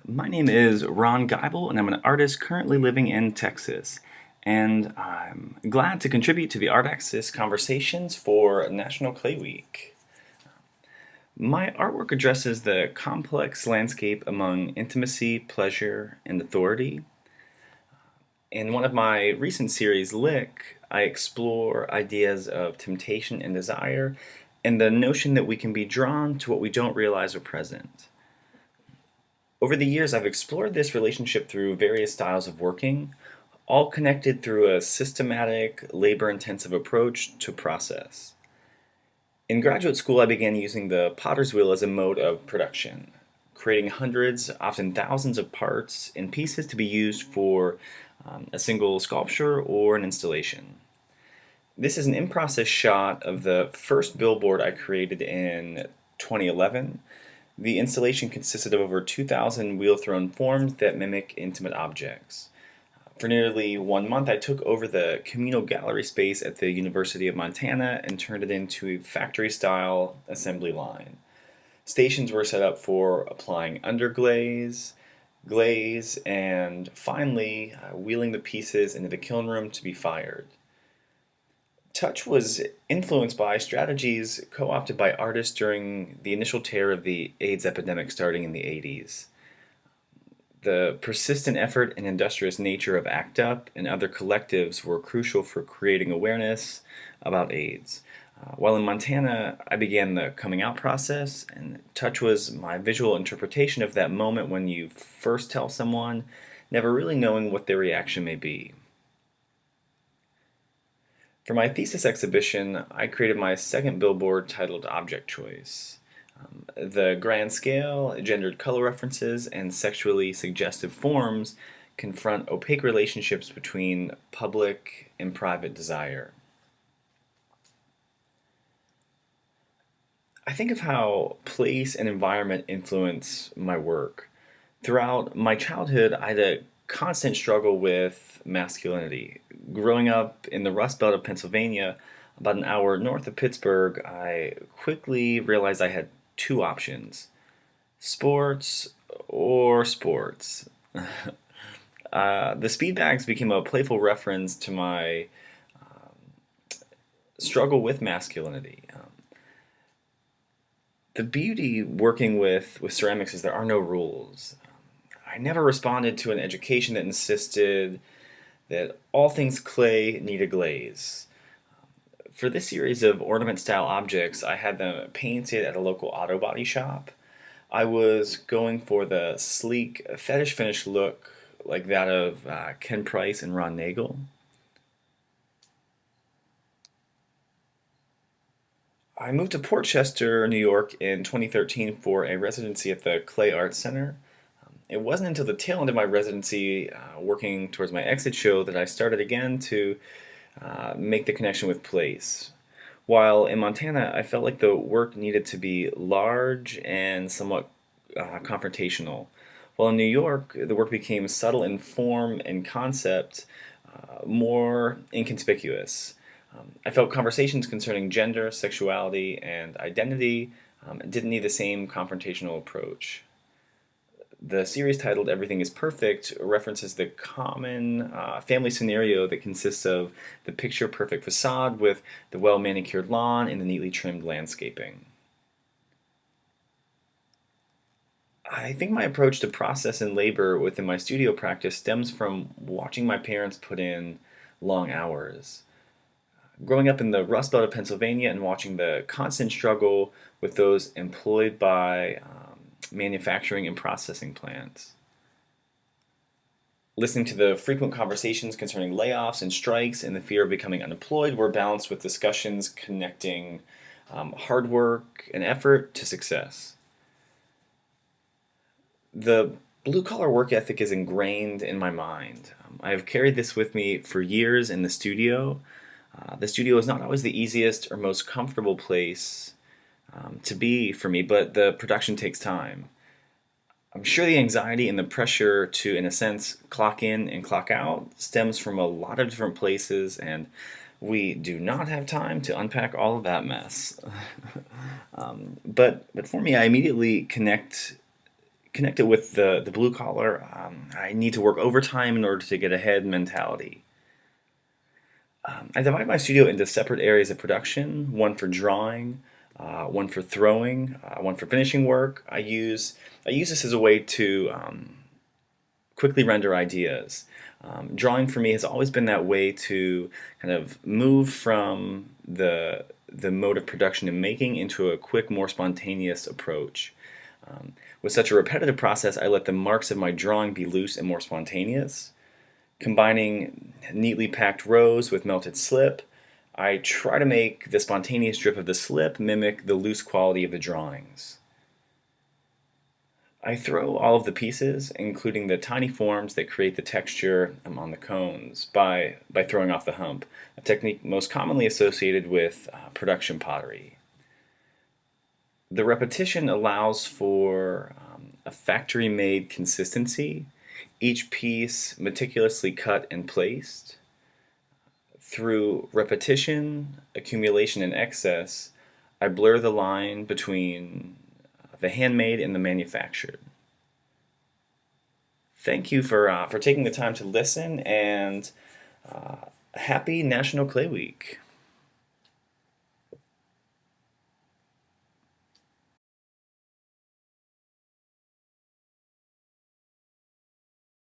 My name is Ron Geibel, and I'm an artist currently living in Texas. And I'm glad to contribute to the Artaxis conversations for National Clay Week. My artwork addresses the complex landscape among intimacy, pleasure, and authority. In one of my recent series, Lick, I explore ideas of temptation and desire and the notion that we can be drawn to what we don't realize are present. Over the years, I've explored this relationship through various styles of working, all connected through a systematic, labor intensive approach to process. In graduate school, I began using the potter's wheel as a mode of production, creating hundreds, often thousands of parts and pieces to be used for a single sculpture or an installation. This is an in process shot of the first billboard I created in 2011. The installation consisted of over 2,000 wheel-thrown forms that mimic intimate objects. For nearly 1 month, I took over the communal gallery space at the University of Montana and turned it into a factory-style assembly line. Stations were set up for applying underglaze, glaze, and finally wheeling the pieces into the kiln room to be fired. Touch was influenced by strategies co opted by artists during the initial terror of the AIDS epidemic starting in the 80s. The persistent effort and industrious nature of ACT UP and other collectives were crucial for creating awareness about AIDS. While in Montana, I began the coming out process, and touch was my visual interpretation of that moment when you first tell someone, never really knowing what their reaction may be. For my thesis exhibition, I created my second billboard titled Object Choice. The grand scale, gendered color references, and sexually suggestive forms confront opaque relationships between public and private desire. I think of how place and environment influence my work. Throughout my childhood, I had a constant struggle with masculinity. Growing up in the Rust Belt of Pennsylvania, about an hour north of Pittsburgh, I quickly realized I had two options: sports or sports. The speed bags became a playful reference to my struggle with masculinity. The beauty working with ceramics is there are no rules. I never responded to an education that insisted that all things clay need a glaze. For this series of ornament style objects, I had them painted at a local auto body shop. I was going for the sleek, fetish finish look like that of Ken Price and Ron Nagel. I moved to Port Chester, New York in 2013 for a residency at the Clay Arts Center. It wasn't until the tail end of my residency, working towards my exit show, that I started again to make the connection with place. While in Montana, I felt like the work needed to be large and somewhat confrontational. While in New York, the work became subtle in form and concept, more inconspicuous. I felt conversations concerning gender, sexuality, and identity didn't need the same confrontational approach. The series titled Everything is Perfect references the common family scenario that consists of the picture perfect facade with the well manicured lawn and the neatly trimmed landscaping. I think my approach to process and labor within my studio practice stems from watching my parents put in long hours. Growing up in the Rust Belt of Pennsylvania and watching the constant struggle with those employed by manufacturing and processing plants. Listening to the frequent conversations concerning layoffs and strikes and the fear of becoming unemployed were balanced with discussions connecting hard work and effort to success. The blue collar work ethic is ingrained in my mind. I have carried this with me for years in the studio. The studio is not always the easiest or most comfortable place to be for me, but the production takes time. I'm sure the anxiety and the pressure to, in a sense, clock in and clock out stems from a lot of different places, and we do not have time to unpack all of that mess. But for me, I immediately connect it with the blue collar, I need to work overtime in order to get ahead mentality. I divide my studio into separate areas of production, one for drawing, one for throwing, one for finishing work. I use this as a way to quickly render ideas. Drawing for me has always been that way to kind of move from the mode of production and making into a quick, more spontaneous approach. With such a repetitive process, I let the marks of my drawing be loose and more spontaneous. Combining neatly packed rows with melted slip, I try to make the spontaneous drip of the slip mimic the loose quality of the drawings. I throw all of the pieces, including the tiny forms that create the texture on the cones, by throwing off the hump, a technique most commonly associated with production pottery. The repetition allows for a factory-made consistency, each piece meticulously cut and placed. Through repetition, accumulation, and excess, I blur the line between the handmade and the manufactured. Thank you for taking the time to listen, and happy National Clay Week.